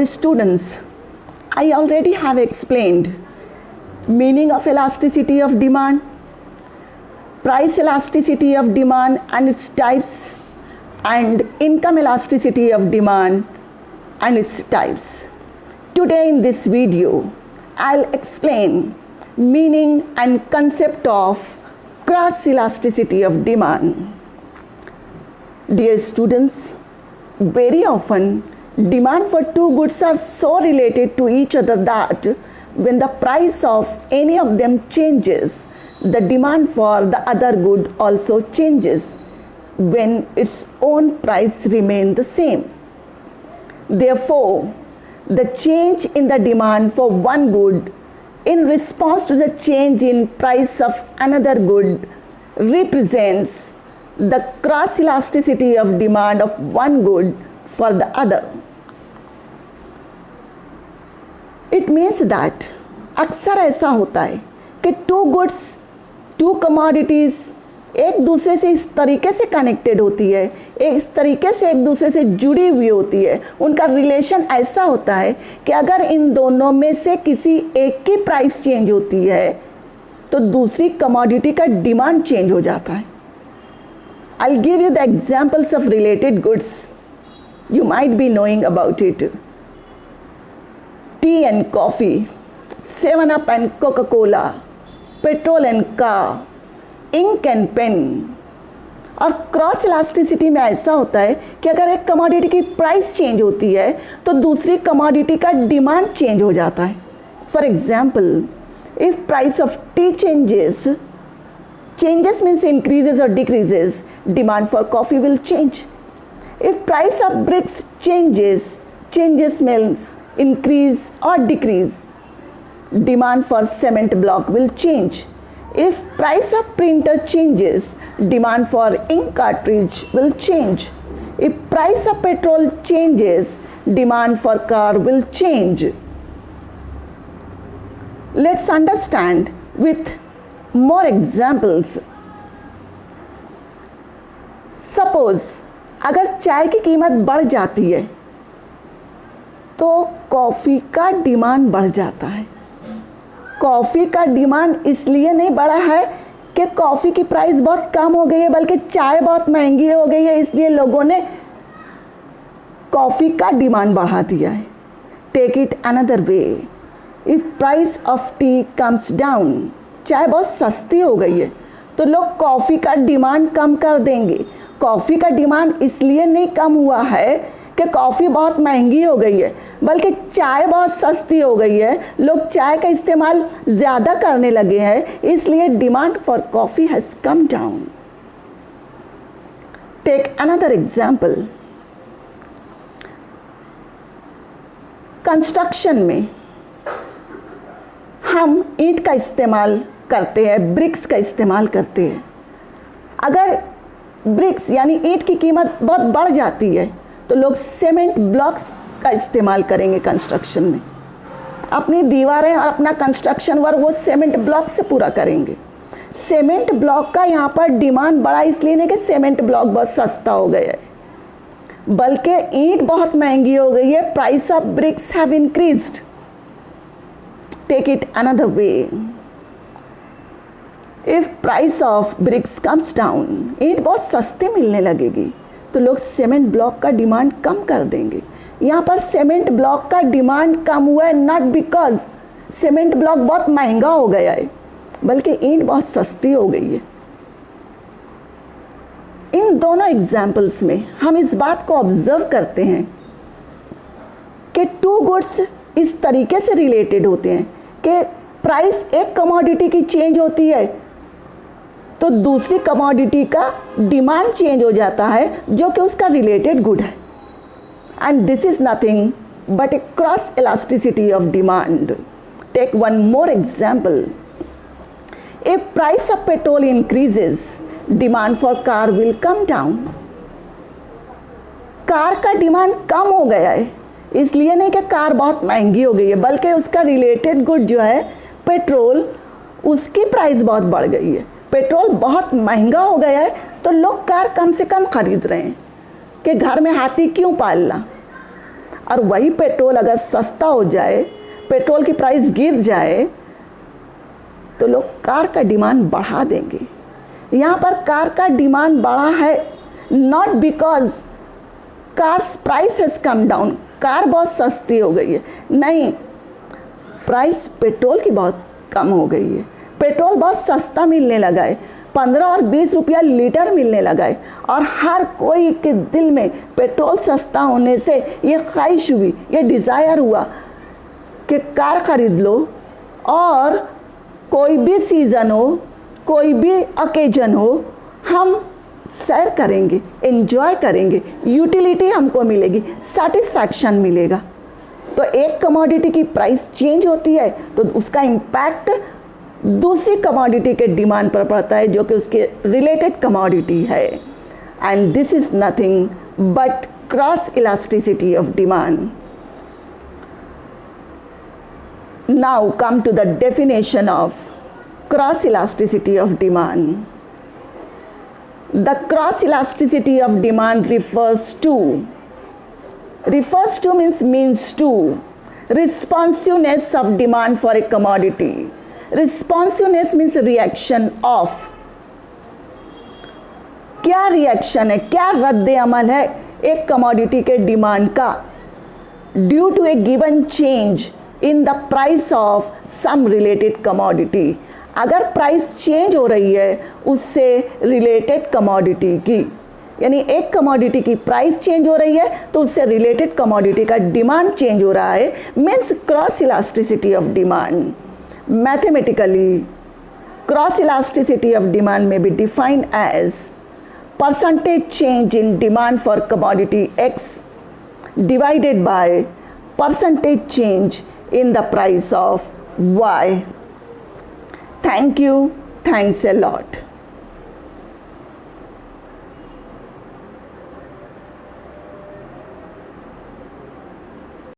Dear students, I already have explained meaning of elasticity of demand, price elasticity of demand and its types, and income elasticity of demand and its types. Today in this video, I'll explain meaning and concept of cross elasticity of demand. Dear students, very often demand for two goods are so related to each other that when the price of any of them changes, the demand for the other good also changes when its own price remains the same. Therefore, the change in the demand for one good in response to the change in price of another good represents the cross elasticity of demand of one good for the other. It means that अक्सर ऐसा होता है कि to goods, to commodities एक दूसरे से इस तरीके से कनेक्टेड होती है, इस तरीके से एक दूसरे से जुड़ी हुई होती है, उनका रिलेशन ऐसा होता है कि अगर इन दोनों में से किसी एक की प्राइस चेंज होती है तो दूसरी कमोडिटी का डिमांड चेंज हो जाता है. I'll give you the examples of related goods. You might be knowing about it. Tea and coffee, 7-Up and Coca-Cola, petrol and car, ink and pen. और cross elasticity में ऐसा होता है कि अगर एक कमोडिटी की प्राइस चेंज होती है तो दूसरी कमोडिटी का डिमांड चेंज हो जाता है. For example, if price of T changes means increases or decreases, demand for coffee will change. If price of bricks changes means increase or decrease, demand for cement block will change. If price of printer changes, demand for ink cartridge will change. If price of petrol changes, demand for car will change. Let's understand with more examples. Suppose अगर चाय की कीमत बढ़ जाती है तो coffee का demand बढ़ जाता है. कॉफ़ी का डिमांड इसलिए नहीं बढ़ा है कि कॉफ़ी की प्राइस बहुत कम हो गई है, बल्कि चाय बहुत महंगी हो गई है, इसलिए लोगों ने कॉफ़ी का डिमांड बढ़ा दिया है. Take it another way. If price of tea comes down, चाय बहुत सस्ती हो गई है तो लोग कॉफ़ी का डिमांड कम कर देंगे. कॉफ़ी का डिमांड इसलिए नहीं कम हुआ है कि कॉफ़ी बहुत महंगी हो गई है, बल्कि चाय बहुत सस्ती हो गई है, लोग चाय का इस्तेमाल ज़्यादा करने लगे हैं, इसलिए demand for coffee has come down. Take another example. Construction में हम ईंट का इस्तेमाल करते हैं, ब्रिक्स का इस्तेमाल करते हैं. अगर ब्रिक्स यानी ईंट की कीमत बहुत बढ़ जाती है तो लोग सीमेंट ब्लॉक्स का इस्तेमाल करेंगे कंस्ट्रक्शन में. अपनी दीवारें और अपना कंस्ट्रक्शन वर्क वो सीमेंट ब्लॉक से पूरा करेंगे. सीमेंट ब्लॉक का यहाँ पर डिमांड बढ़ा इसलिए नहीं कि सीमेंट ब्लॉक बहुत सस्ता हो गया है, बल्कि ईंट बहुत महंगी हो गई है. Price of bricks have increased. Take it another way. If price of bricks comes down, ईंट बहुत सस्ती मिलने लगेगी तो लोग सीमेंट ब्लॉक का डिमांड कम कर देंगे. यहाँ पर सीमेंट ब्लॉक का डिमांड कम हुआ है नॉट बिकॉज सीमेंट ब्लॉक बहुत महंगा हो गया है, बल्कि ईंट बहुत सस्ती हो गई है. इन दोनों एग्जाम्पल्स में हम इस बात को ऑब्जर्व करते हैं कि टू गुड्स इस तरीके से रिलेटेड होते हैं कि प्राइस एक कमोडिटी की चेंज होती है तो दूसरी कमोडिटी का डिमांड चेंज हो जाता है जो कि उसका रिलेटेड गुड है. And this is nothing but a cross elasticity of demand. Take one more example. If price of petrol increases, demand for car will come down. Car का demand कम हो गया है इसलिए नहीं कि कार बहुत महंगी हो गई है, बल्कि उसका रिलेटेड गुड जो है पेट्रोल, उसकी प्राइस बहुत बढ़ गई है. पेट्रोल बहुत महंगा हो गया है तो लोग कार कम से कम खरीद रहे हैं कि घर में हाथी क्यों पालना. और वही पेट्रोल अगर सस्ता हो जाए, पेट्रोल की प्राइस गिर जाए, तो लोग कार का डिमांड बढ़ा देंगे। यहाँ पर कार का डिमांड बढ़ा है not because cars price has come down, car बहुत सस्ती हो गई है, नहीं, प्राइस पेट्रोल की बहुत कम हो गई है। पेट्रोल बहुत सस्ता मिलने लगा है, 15 और 20 रुपया लीटर मिलने लगा है, और हर कोई के दिल में पेट्रोल सस्ता होने से ये ख्वाहिश हुई, ये डिज़ायर हुआ कि कार ख़रीद लो, और कोई भी सीज़न हो, कोई भी ओकेजन हो, हम सैर करेंगे, एंजॉय करेंगे, यूटिलिटी हमको मिलेगी, सेटिस्फैक्शन मिलेगा। तो एक कमोडिटी की प्राइस चेंज होती है तो उसका इम्पैक्ट दूसरी कमोडिटी के डिमांड पर पड़ता है जो कि उसके रिलेटेड कमोडिटी है। And this is nothing but cross elasticity of demand. Now come to the definition of cross elasticity of demand. The cross elasticity of demand refers to means to responsiveness of demand for a commodity. Responsiveness means reaction of, क्या reaction है, क्या रद्द अमल है एक commodity के demand का due to a given change in the price of some related commodity. अगर price change हो रही है उससे रिलेटेड कमोडिटी की, यानी एक कमोडिटी की प्राइस चेंज हो रही है तो उससे रिलेटेड कमोडिटी का डिमांड चेंज हो रहा है, means cross elasticity of demand. Mathematically cross elasticity of demand में be defined as percentage change in demand for commodity X divided by percentage change in the price of Y. Thank you. Thanks a lot.